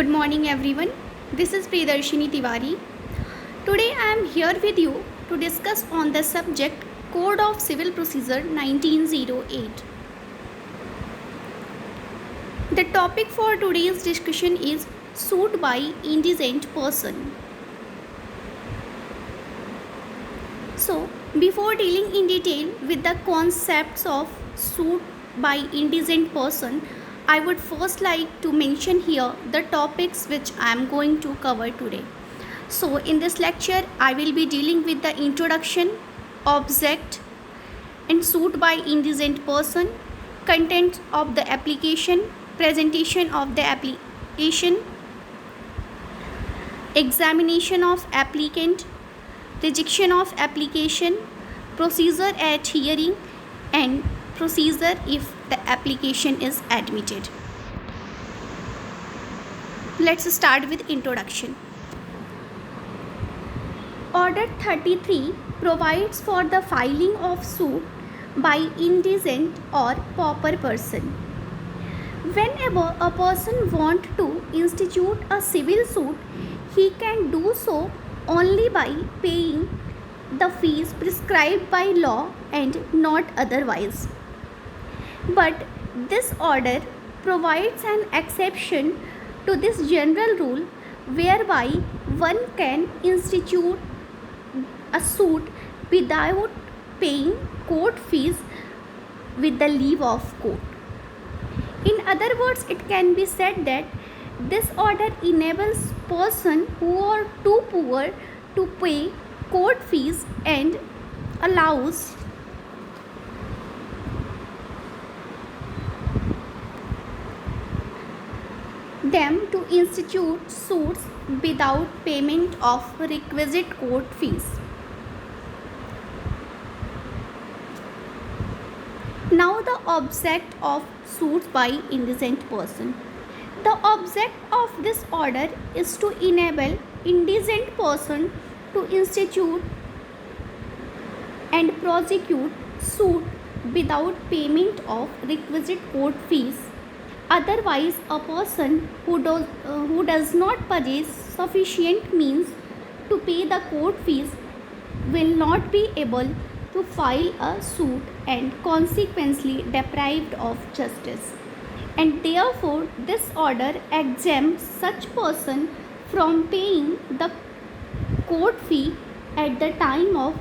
Good morning everyone. This is Priyadarshini Tiwari. Today I am here with you to discuss on the subject Code of Civil Procedure 1908. The topic for today's discussion is suit by indigent person. So, before dealing in detail with the concepts of suit by indigent person, I would first like to mention here the topics which I am going to cover today. So, in this lecture, I will be dealing with the introduction, object, and suit by indigent person, content of the application, presentation of the application, examination of applicant, rejection of application, procedure at hearing, and procedure if the application is admitted. Let's start with introduction. Order 33 provides for the filing of suit by indigent or pauper person. Whenever a person wants to institute a civil suit, he can do so only by paying the fees prescribed by law and not otherwise. But this order provides an exception to this general rule whereby one can institute a suit without paying court fees with the leave of court. In other words, it can be said that this order enables persons who are too poor to pay court fees and allows them to institute suits without payment of requisite court fees. Now the object of suits by indigent person. The object of this order is to enable indigent person to institute and prosecute suit without payment of requisite court fees. Otherwise, a person who does not possess sufficient means to pay the court fees will not be able to file a suit and consequently deprived of justice. And therefore, this order exempts such person from paying the court fee at the time of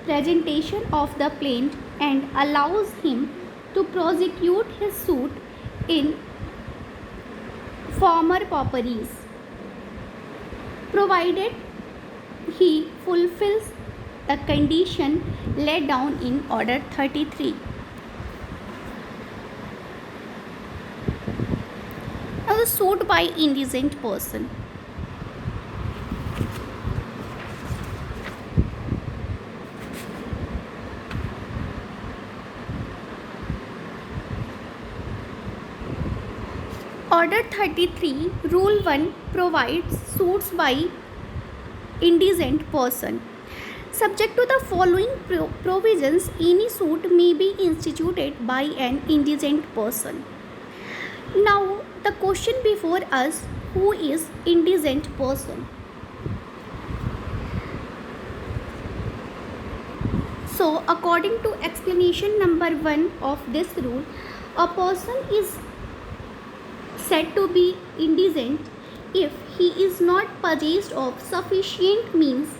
presentation of the plaint and allows him to prosecute his suit in former pauperies, provided he fulfills the condition laid down in Order 33. Now the suit by indigent person. Order 33, Rule 1 provides suits by indigent person. Subject to the following provisions, any suit may be instituted by an indigent person. Now, the question before us, who is indigent person? So, according to explanation number 1 of this rule, a person is said to be indigent if he is not possessed of sufficient means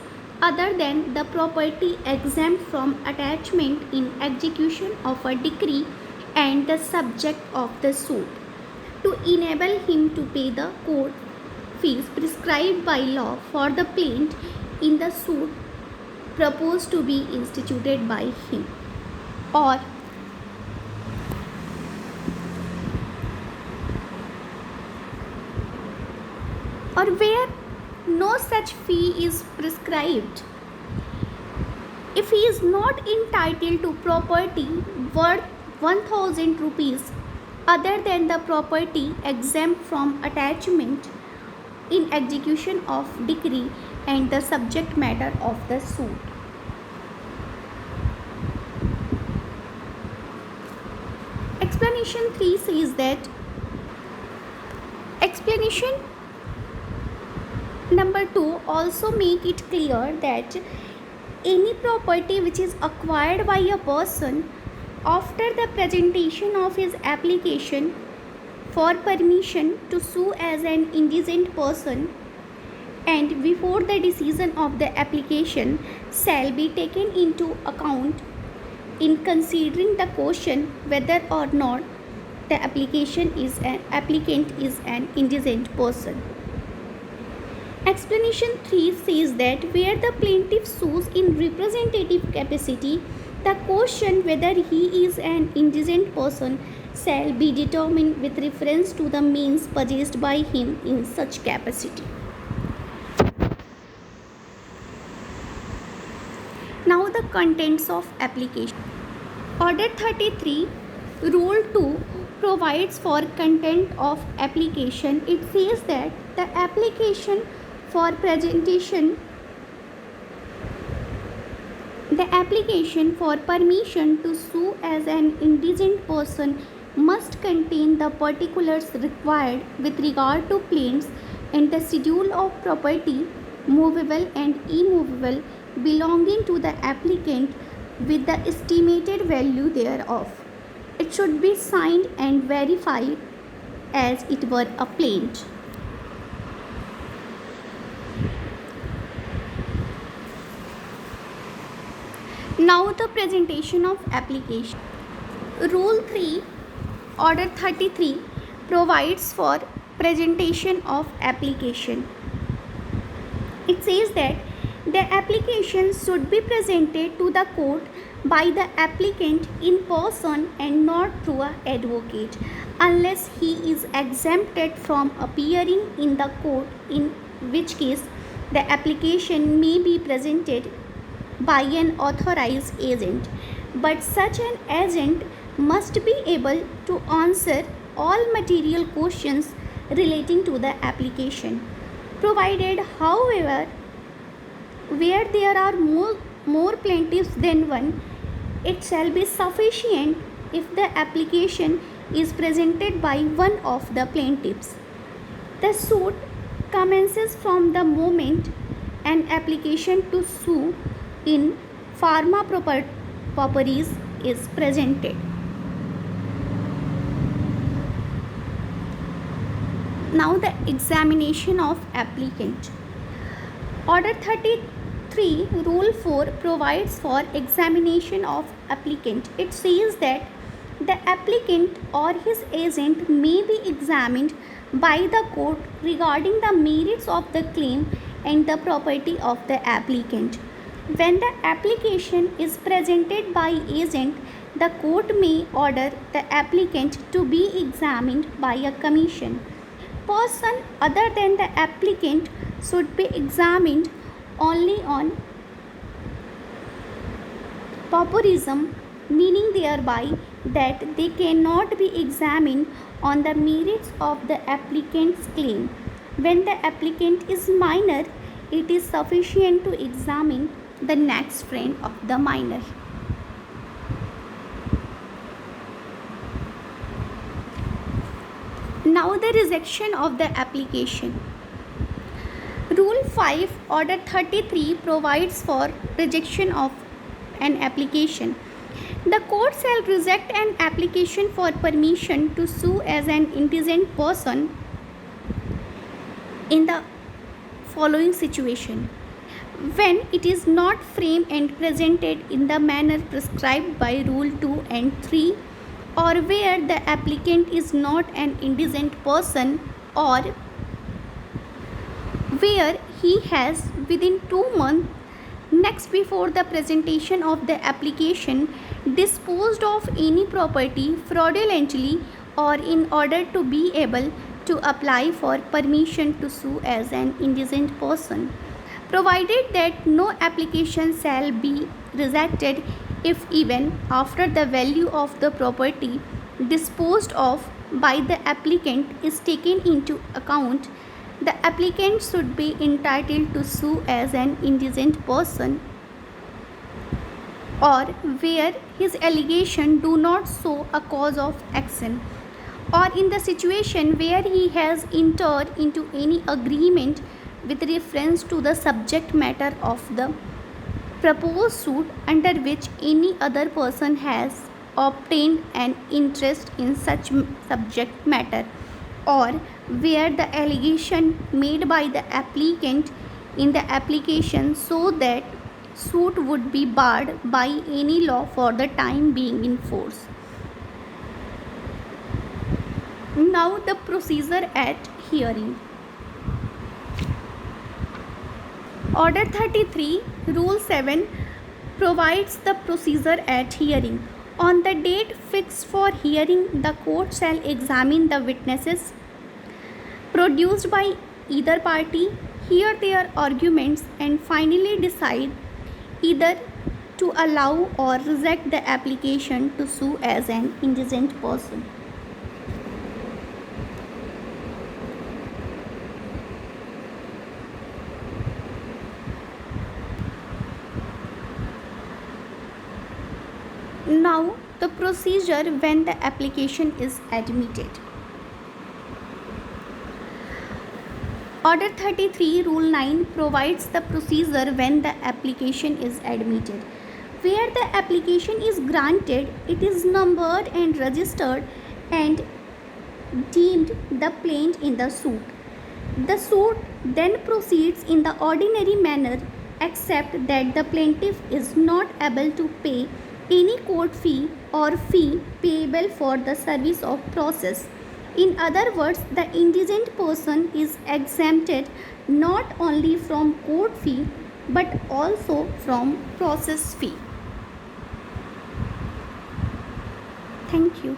other than the property exempt from attachment in execution of a decree and the subject of the suit to enable him to pay the court fees prescribed by law for the plaint in the suit proposed to be instituted by him, or where no such fee is prescribed. If he is not entitled to property worth 1000 rupees other than the property exempt from attachment in execution of decree and the subject matter of the suit. Explanation 3 says that explanation Number 2, also make it clear that any property which is acquired by a person after the presentation of his application for permission to sue as an indigent person and before the decision of the application shall be taken into account in considering the question whether or not the applicant is an indigent person. Explanation 3 says that where the plaintiff sues in representative capacity, the question whether he is an indigent person shall be determined with reference to the means possessed by him in such capacity. Now the contents of application. Order 33, Rule 2 provides for content of application. It says that the application for presentation, the application for permission to sue as an indigent person must contain the particulars required with regard to claims and the schedule of property, movable and immovable, belonging to the applicant with the estimated value thereof. It should be signed and verified as it were a plaint. Now the presentation of application. Rule 3, Order 33 provides for presentation of application. It says that the application should be presented to the court by the applicant in person and not through an advocate unless he is exempted from appearing in the court, in which case the application may be presented by an authorized agent, but such an agent must be able to answer all material questions relating to the application, provided however where there are more plaintiffs than one, it shall be sufficient if the application is presented by one of the plaintiffs. The suit commences from the moment an application to sue in pharma pauperis is presented. Now the examination of applicant. Order 33, Rule 4 provides for examination of applicant. It says that the applicant or his agent may be examined by the court regarding the merits of the claim and the property of the applicant. When the application is presented by agent, the court may order the applicant to be examined by a commission. Person other than the applicant should be examined only on pauperism, meaning thereby that they cannot be examined on the merits of the applicant's claim. When the applicant is minor, it is sufficient to examine the next friend of the minor. Now the rejection of the application. Rule 5, Order 33 provides for rejection of an application. The court shall reject an application for permission to sue as an indigent person in the following situation: when it is not framed and presented in the manner prescribed by Rule 2 and 3, or where the applicant is not an indigent person, or where he has within 2 months next before the presentation of the application disposed of any property fraudulently or in order to be able to apply for permission to sue as an indigent person, provided that no application shall be rejected if even after the value of the property disposed of by the applicant is taken into account, the applicant should be entitled to sue as an indigent person, or where his allegation do not show a cause of action, or in the situation where he has entered into any agreement with reference to the subject matter of the proposed suit under which any other person has obtained an interest in such subject matter, or where the allegation made by the applicant in the application so that suit would be barred by any law for the time being in force. Now the procedure at hearing. Order 33, Rule 7 provides the procedure at hearing. On the date fixed for hearing, the court shall examine the witnesses produced by either party, hear their arguments, and finally decide either to allow or reject the application to sue as an indigent person. Now, the procedure when the application is admitted. Order 33, Rule 9 provides the procedure when the application is admitted. Where the application is granted, it is numbered and registered and deemed the plaintiff in the suit. The suit then proceeds in the ordinary manner, except that the plaintiff is not able to pay any court fee or fee payable for the service of process. In other words, the indigent person is exempted not only from court fee but also from process fee. Thank you.